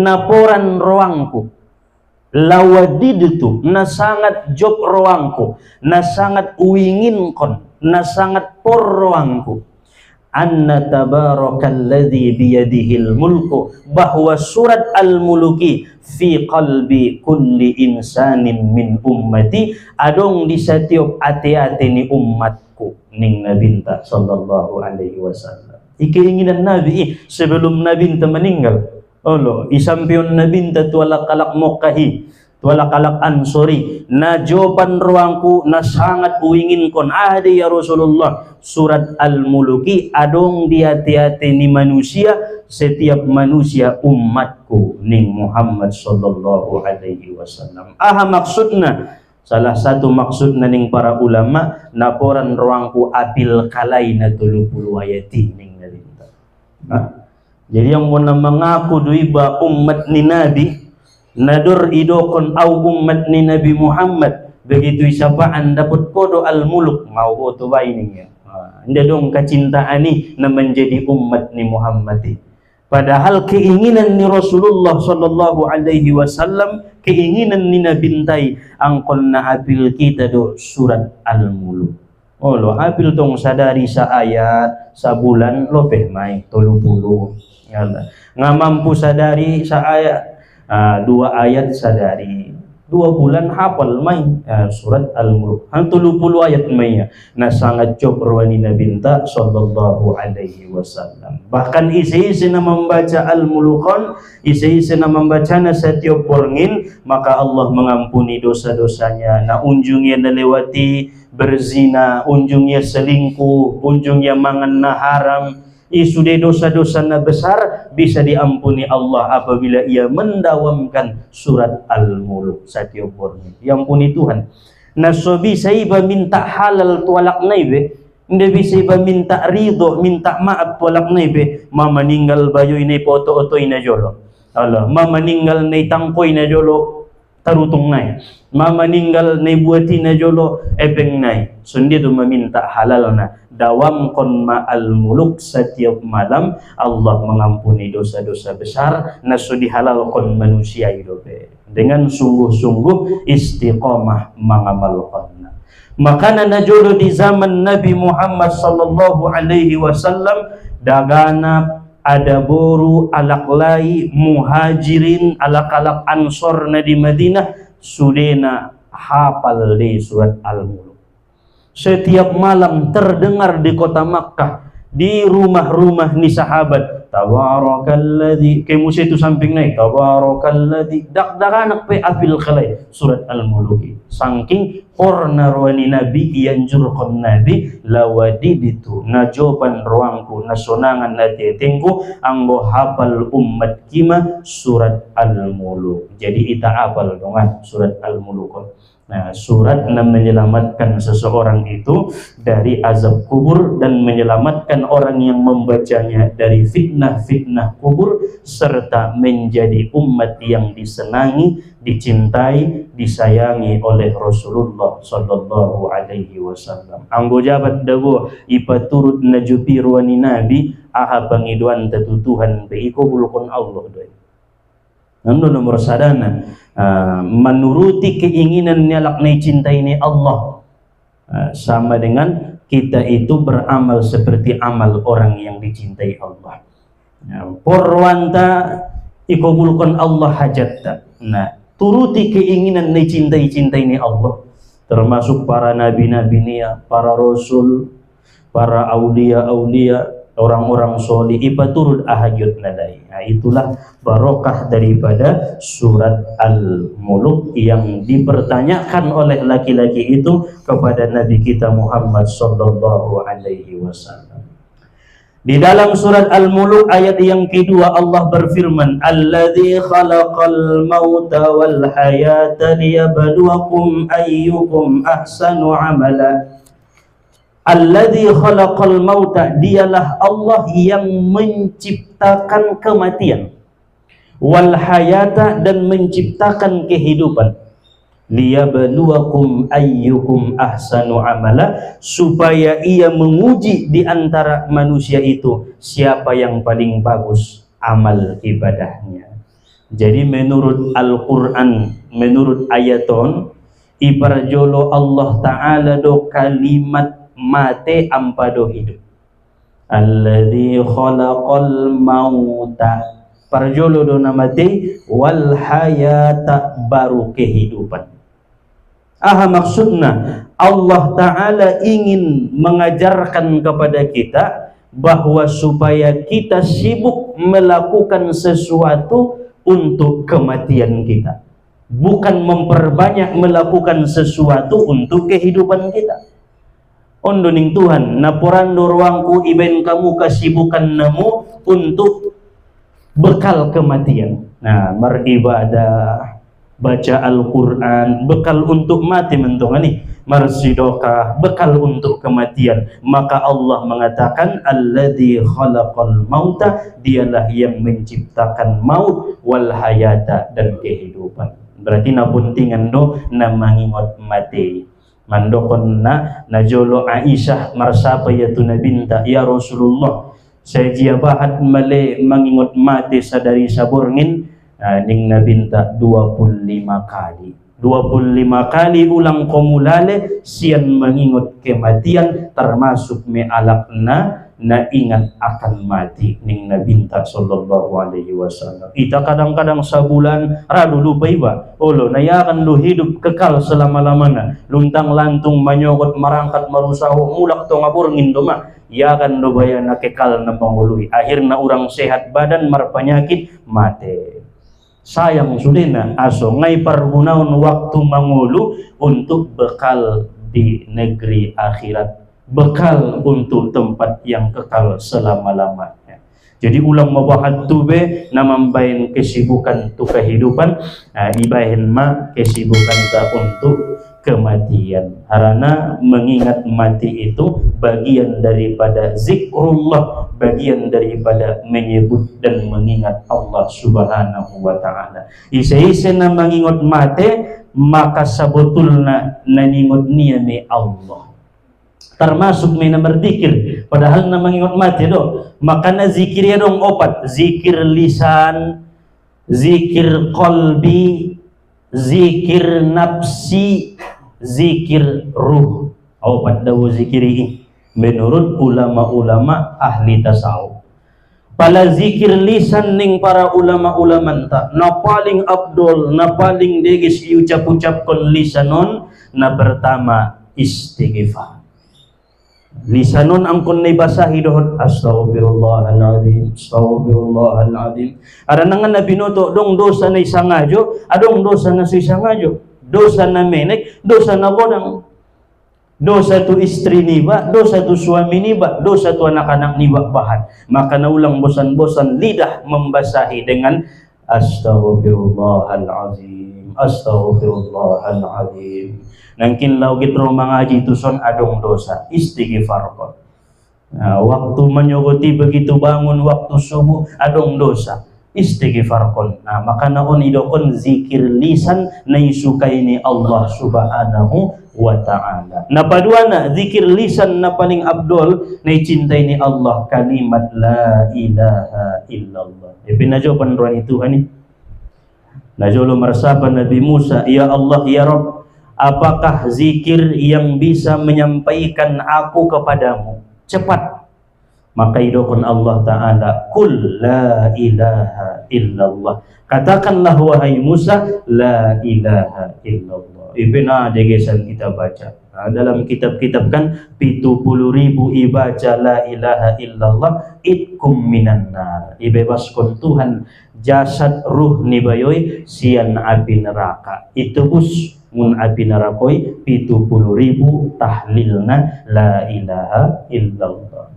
naporan roangku, lawadidtu na sangat job roangku, na sangat uinginkon, na sangat por roangku, anna tabarakalladzi biyadihil mulku, bahwa surat al-muluki fi qalbi kulli insanin min ummati adong di setiap ati-ati ni umatku ning nabinta sallallahu alaihi wasallam. Keinginan Nabi sebelum Nabi meninggal. Allah isampion Nabi tuala kalak mokahi, tuala kalak ansori, na jawaban ruangku na sangat uingin kon ahdi ya Rasulullah. Surat Al-Muluki adong di hati-hati ni manusia, setiap manusia umatku ning Muhammad sallallahu alaihi wasallam. Aha maksudna? Salah satu maksudna ning para ulama, naporan ruangku apil kalaina 30 ayati ning nalinta. Jadi yang mau mengaku duiba umat ni Nabi nadur idokon au umat ni Nabi Muhammad, begitu isapaan dapat kodo al-muluk mau oto baininya. Anda dong kecintaan ni na menjadi umat ni Muhammad. Padahal keinginan ni Rasulullah sallallahu alaihi wasallam, keinginan ni nabintai angkol na apil kita do surat al-muluk. Oh lo apil tong sadari sa ayat sa bulan lo pemai 30. Nggak mampu sadari sa ayat 2 ayat sadari 2 bulan hafal main surat al-muluk 30 ayat mainnya na sangat cobrwani nabinta sallallahu alaihi wasallam. Bahkan isi-isi na membaca al-mulukon, isi-isi na membaca na setiap porngin, maka Allah mengampuni dosa-dosanya. Na unjungnya nalewati berzina, unjungnya selingkuh, unjungnya mangan na haram, isude dosa-dosa na besar bisa diampuni Allah apabila ia mendawamkan surat al-muluk setiap porngin. Diampuni Tuhan. Na so bisa iba minta halal tualak naibe, hindi bisa iba minta ridho, minta maaf tualak naibe, mama ninggal bayo inay poto-otoy na jolo. Allah, mama ninggal na tangkoy na jolo, tarutong nai. Mama ninggal na buati na jolo, epeng nai. So hindi do maminta halal na. Dawam kon ma'al muluk setiap malam, Allah mengampuni dosa-dosa besar na so dihalal kon manusia hidup dengan sungguh-sungguh istiqamah mengamalkan. Maka na najolo di zaman Nabi Muhammad sallallahu alaihi wasallam dagana ada boru alaklai muhajirin alak-alak ansor na di Madinah sudena hafal di surat al-muluk. Setiap malam terdengar di kota Makkah, di rumah-rumah ni sahabat, tabarakalladzi, kemusi itu samping naik, tabarakalladzi, dak-dakanak pe apil kalay surat al-muluk. Saking porna ruani Nabi ianjurkan Nabi lawadiditu najoban ruangku nasonangan natetengku anggo hafal umat kima surat al-muluk. Jadi ita hafal dongan surat al-muluk. Nah, surat yang menyelamatkan seseorang itu dari azab kubur dan menyelamatkan orang yang membacanya dari fitnah-fitnah kubur serta menjadi umat yang disenangi, dicintai, disayangi oleh Rasulullah sallallahu alaihi wasallam. Anggo jabat dago ipaturut najupi ruani Nabi aha pangiduan tetutuhan be ikobulkon Allah doy. Nando nomor sadana menuruti keinginan nyalaknai cinta ini Allah sama dengan kita itu beramal seperti amal orang yang dicintai Allah. Porwanta ikobulkan Allah hajatta. Nah, turuti keinginan cintai ini Allah, termasuk para nabi-nabi nia, para rasul, para aulia-aulia, orang-orang solih ipaturud ahajud nadai. Nah, itulah barokah daripada surat al-muluk yang dipertanyakan oleh laki-laki itu kepada Nabi kita Muhammad sallallahu alaihi wasallam. Di dalam surat al-muluk ayat yang kedua Allah berfirman, alladzi khalaqal mauta wal hayata liyabluwakum ayyukum ahsanu amala. Alladzi khalaqal mauta, dialah Allah yang menciptakan kematian, wal hayata, dan menciptakan kehidupan, liyabluwakum ayyukum ahsanu amala, supaya ia menguji di antara manusia itu siapa yang paling bagus amal ibadahnya. Jadi menurut Al-Quran, menurut ayaton, iparjolo Allah Ta'ala do kalimat mate ampado hidup. Alladzi khalaqal mauta, parjolo do namate, wal hayata, baru kehidupan. Aha maksudnya, Allah Ta'ala ingin mengajarkan kepada kita bahwa supaya kita sibuk melakukan sesuatu untuk kematian kita, bukan memperbanyak melakukan sesuatu untuk kehidupan kita. Ondoning Tuhan, naporando ruangku iben kamu kesibukan nemu untuk bekal kematian. Nah, beribadah, baca Al-Quran, bekal untuk mati mentongan nih, marsidokah, bekal untuk kematian. Maka Allah mengatakan, alladzi khalaqal mauta, dialah yang menciptakan maut, wal hayata, dan kehidupan. Berarti napuntingan do na mangingot mati. Mandokon na jolo Aisyah marsapa ya tuna binta, ya Rasulullah, saya jia bahat male mangingot mati sadari saborngin. Ning nabinta 25 kali. 25 kali ulang komulale sian mengingat kematian, termasuk me alakna na ingat akan mati ning nabinta sallallahu alaihi wasallam. Ita kadang-kadang sabulan radu lupa iba. Olo nayakan lu hidup kekal selama-lamana. Luntang lantung manyokot marangkat marusaho mulak to ngaburngin do mah. Ya kan do baya na kekal na pangului. Akhirna urang sehat badan mar penyakit mate. Sayang sudena aso ngai pergunaun waktu mangulu untuk bekal di negeri akhirat, bekal untuk tempat yang kekal selama-lamanya. Jadi ulang mabahat tube namambain kesibukan tu kehidupan, ibahin ma kesibukan ta untuk kematian. Karena mengingat mati itu bagian daripada zikrullah, bagian daripada menyebut dan mengingat Allah Subhanahu wa Ta'ala. Isa-isa na mengingat mati, maka sebetulnya naningot niya may Allah. Termasuk may na merdikir, padahal na mengingat mati do, maka na zikir ya dong opat, zikir lisan, zikir qalbi, zikir nafsi, zikir ruh. Opat daw zikiri menurut ulama-ulama ahli tasawuf. Pala zikir lisan ning para ulama-ulama ta na paling abdul, na paling degis iucap-ucap kon lisanon, na pertama istighfar. Lisanon ang kon naibasahi dohot astaghfirullahaladzim, astaghfirullahaladzim. Ada nangan na binoto dong dosa na isangajo, adong dosa na isangajo, dosa na menek, dosa na bodang, dosa tu istri niba, dosa tu suami niba, dosa tu anak-anak niba bahan. Maka naulang bosan-bosan lidah membasahi dengan astaghfirullahaladzim, astaghfirullahaladzim. Nangkin laugit rumah ngaji tuson adong dosa, istighfar ko. Nah, waktu menyogoti begitu bangun waktu subuh adong dosa, istighfar kon. Nah, maka naon idokon zikir lisan na isukai ni Allah Subhanahu wa Ta'ala. Na paduana zikir lisan na paling abdul na cintai ni Allah, kalimat la ilaha illallah. Pinajo panruan itu hani. Najolo marsaba Nabi Musa, ya Allah ya Rabb, apakah zikir yang bisa menyampaikan aku kepadamu cepat? Maka idokon Allah Ta'ala, kul la ilaha illallah, katakanlah wahai Musa, la ilaha illallah. Ibna degesan kita baca, dalam kitab-kitab kan 70.000 ibaca la ilaha illallah itkum minan nar, ibebaskan Tuhan jasad ruh ni bayoy sian api neraka. Itu bus mun api nerakoi 70.000 tahlilna la ilaha illallah.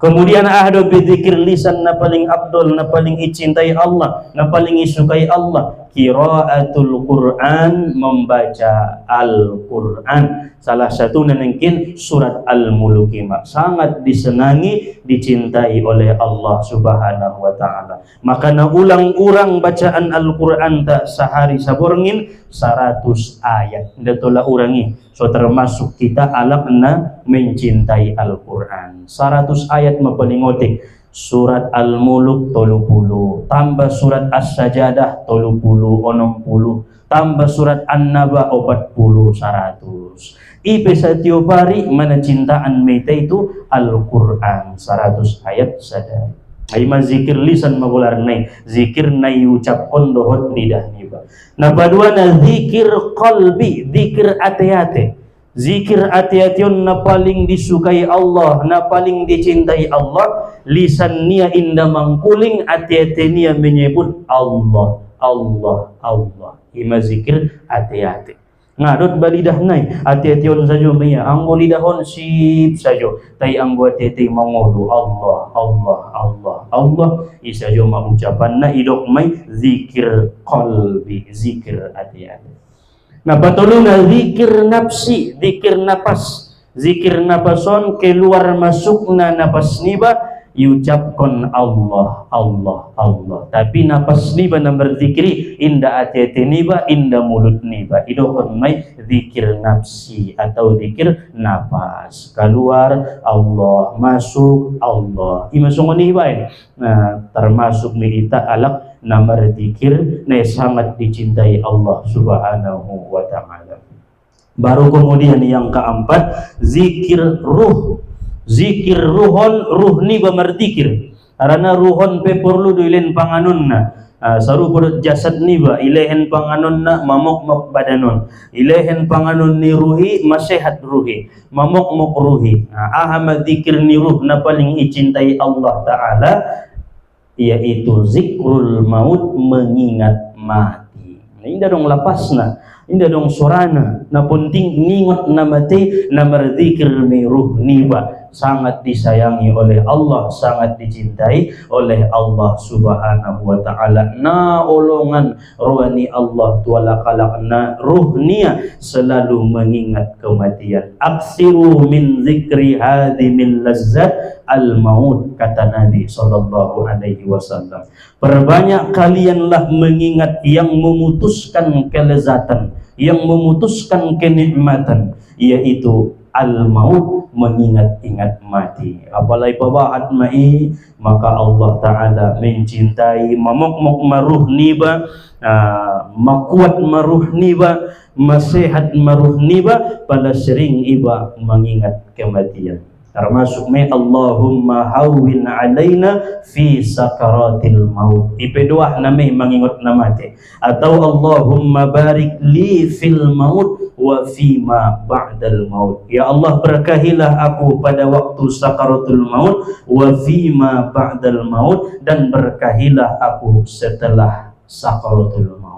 Kemudian ahdo bizikir lisan na paling abdul, na paling icintai Allah, na paling isukai Allah, qiraatul Quran, membaca Al-Quran. Salah satu mungkin surat Al-Mulk, sangat disenangi, dicintai oleh Allah Subhanahu wa Ta'ala. Maka na ulang-urang bacaan Al-Quran tak sehari saborngin 100 ayat. Datola urangi. So termasuk kita alak na mencintai Al-Quran. 100 ayat mapalingotik. surat Al-Muluk 30, tambah surat As-Sajadah 30 tambah surat An-Naba 40 100. Ipe setiap hari mana cintaan meta itu Al-Quran 100 ayat sadari. Aima zikir lisan magular nai, zikir nai ucapkan dohot lidah niba. Nah paduana zikir qalbi, zikir ate-ate. Zikir ate-ateon na paling disukai Allah, na paling dicintai Allah, lisan nia indah mangkuling, ate-ate nia menyebut Allah, Allah, Allah. Ima zikir ate-ate. Ngadot balidah nai, ate-ateon sajo maya, anggo lidahon sip sajo, tai anggo ate-ate mangodu Allah, Allah, Allah, Allah. Isajo mengucapan na idok mai zikir qalbi, zikir ate-ate. Nah patulungan zikir nafsi, zikir napas, zikir napason keluar masukna napas niba diucapkan Allah, Allah, Allah. Tapi napas niba na berzikri inda ati-ati niba, inda mulut niba. Idokon mai zikir nafsi atau zikir napas. Keluar Allah, masuk Allah. Imasong niba ini. Nah termasuk ni ita alak nama zikir na sangat dicintai Allah Subhanahu wa ta'ala. Baru kemudian yang keempat, zikir ruh. Zikir ruhon, ruh ni bamardikir. Karena ruhon pe perlu duilen panganunna. Saru perut jasad ni ba ilehen panganunna mamok-mok badanon. Ilehen panganun ni ruhi masehat ruhi. Mamok-mok ruhi. Ahama zikir ni ruh na paling dicintai Allah Ta'ala, yaitu zikrul maut, mengingat mati. Ini dong lapasna, ini dong sorana. Na penting ngingot na mati, na berzikir miruh niba. Sangat disayangi oleh Allah, sangat dicintai oleh Allah Subhanahu wa ta'ala. Na olongan rohani Allah tuala kalakna ruhnia selalu mengingat kematian. Aksiru min zikri hadimil lazzat al-maut, kata Nabi sallallahu alaihi wasallam. Perbanyak kalianlah mengingat yang memutuskan kelezatan, yang memutuskan kenikmatan, yaitu al-maut, mengingat-ingat mati. Apalagi pabahat mai, maka Allah Ta'ala mencintai, mamok-mok maruh niba, makuat maruh niba, masehat maruh niba, pada sering iba mengingat kematian. Termasuk me Allahumma hawwin alaina fi sakaratil maut. Ipe doa name mengingat namate. Atau Allahumma barik li fil maut wa fima ba'dal maut. Ya Allah, berkahilah aku pada waktu sakaratul maut, wa fima ba'dal maut, dan berkahilah aku setelah sakaratul maut.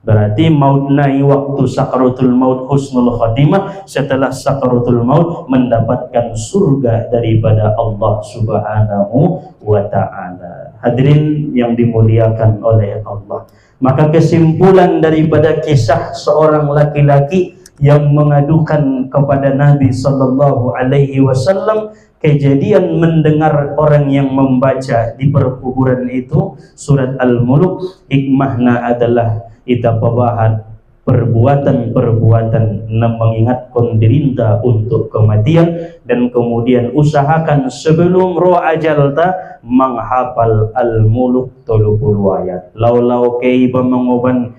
Berarti maut nai waktu sakaratul maut husnul khatimah, setelah sakaratul maut mendapatkan surga daripada Allah Subhanahu wa ta'ala. Hadirin yang dimuliakan oleh Allah, maka kesimpulan daripada kisah seorang laki-laki yang mengadukan kepada Nabi sallallahu alaihi wasallam kejadian mendengar orang yang membaca di perkuburan itu surat Al-Muluk, hikmahna adalah kita pabahat perbuatan-perbuatan yang mengingatkan dirinta untuk kematian, dan kemudian usahakan sebelum roh ajalta menghafal Al-Muluk 30 ayat. Lau kei pamangoban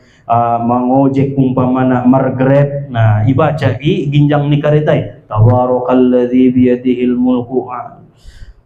mangojek umpamana Margaret, nah ibaca ginjang ni karetai tabarakalladzi biyadihil mulku,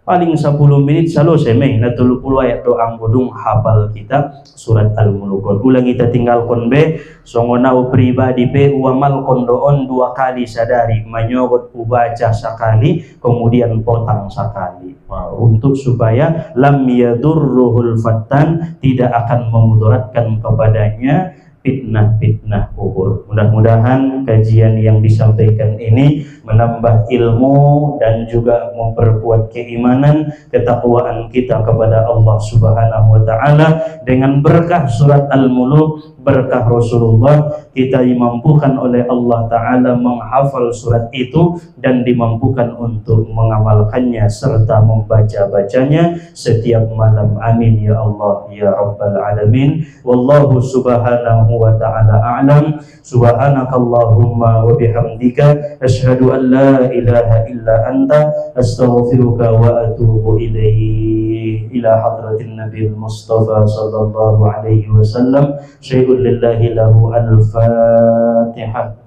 paling 10 menit selesai meh na 30 ayat doang bodong hafal kita surat Al-Muluk. Ulang kita tinggalkan be songonau pribadi be uamal kondoon 2 kali sadari, manyogot ubaca sekali kemudian potang sekali. Untuk supaya lam yadurruhul fattan, tidak akan memudaratkan kepadanya fitnah-fitnah kubur. Mudah-mudahan kajian yang disampaikan ini menambah ilmu dan juga memperkuat keimanan, ketakwaan kita kepada Allah Subhanahu wa ta'ala. Dengan berkah surat Al-Muluk berkah Rasulullah, kita dimampukan oleh Allah Ta'ala menghafal surat itu dan dimampukan untuk mengamalkannya serta membaca-bacanya setiap malam. Amin ya Allah ya Rabbal Alamin. Wallahu subhanahu wa ta'ala a'lam. Subhanakallahumma wa bihamdika asyhadu an la ilaha illa anta astaghfiruka wa atubu ilaihi. Ila hadratin Nabi Mustafa sallallahu alaihi wasallam. Syai'un lillahi lahu al-Fatihah.